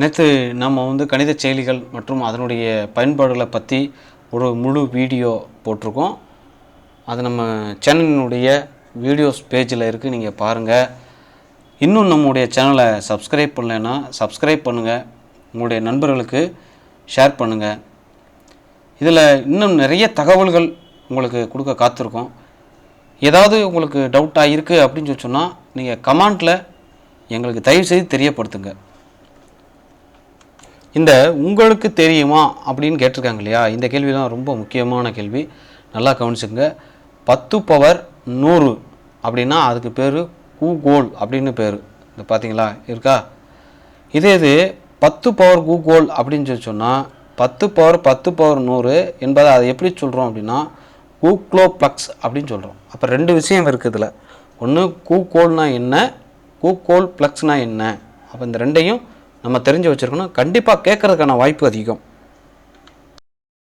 நேற்று நம்ம கணித செயலிகள் மற்றும் அதனுடைய பயன்பாடுகளை பற்றி ஒரு முழு வீடியோ போட்டிருக்கோம். அது நம்ம சேனலினுடைய வீடியோஸ் பேஜில் இருக்குது, நீங்கள் பாருங்கள். இன்னும் நம்முடைய சேனலை சப்ஸ்கிரைப் பண்ணலைன்னா சப்ஸ்கிரைப் பண்ணுங்கள், உங்களுடைய நண்பர்களுக்கு ஷேர் பண்ணுங்கள். இதில் இன்னும் நிறைய தகவல்கள் உங்களுக்கு கொடுக்க காத்திருக்கோம். ஏதாவது உங்களுக்கு டவுட்டாக இருக்குது அப்படின்னு சொன்னால் நீங்கள் கமெண்ட்டில் எங்களுக்கு தயவுசெய்து தெரியப்படுத்துங்க. இந்த உங்களுக்கு தெரியுமா அப்படின்னு கேட்டிருக்காங்க இல்லையா, இந்த கேள்வி தான் ரொம்ப முக்கியமான கேள்வி. நல்லா கவனிச்சுங்க. 10 பவர் 100 அப்படின்னா அதுக்கு பேர் கூகோல் அப்படின்னு பேர். இந்த பார்த்தீங்களா இருக்கா? இது 10 பவர் கூகோல் அப்படின்னு சொன்னால் 10 பவர் 10 பவர் 100 என்பதை அதை எப்படி சொல்கிறோம் அப்படின்னா கூக்ளோப்ளக்ஸ் அப்படின்னு சொல்கிறோம். அப்போ ரெண்டு விஷயம் இருக்குது இதில். ஒன்று கூகோல்னா என்ன, கூகோல் ப்ளக்ஸ்னால் என்ன. அப்போ இந்த ரெண்டையும் நம்ம தெரிஞ்சு வச்சுருக்கணும். கண்டிப்பாக கேட்குறதுக்கான வாய்ப்பு அதிகம்.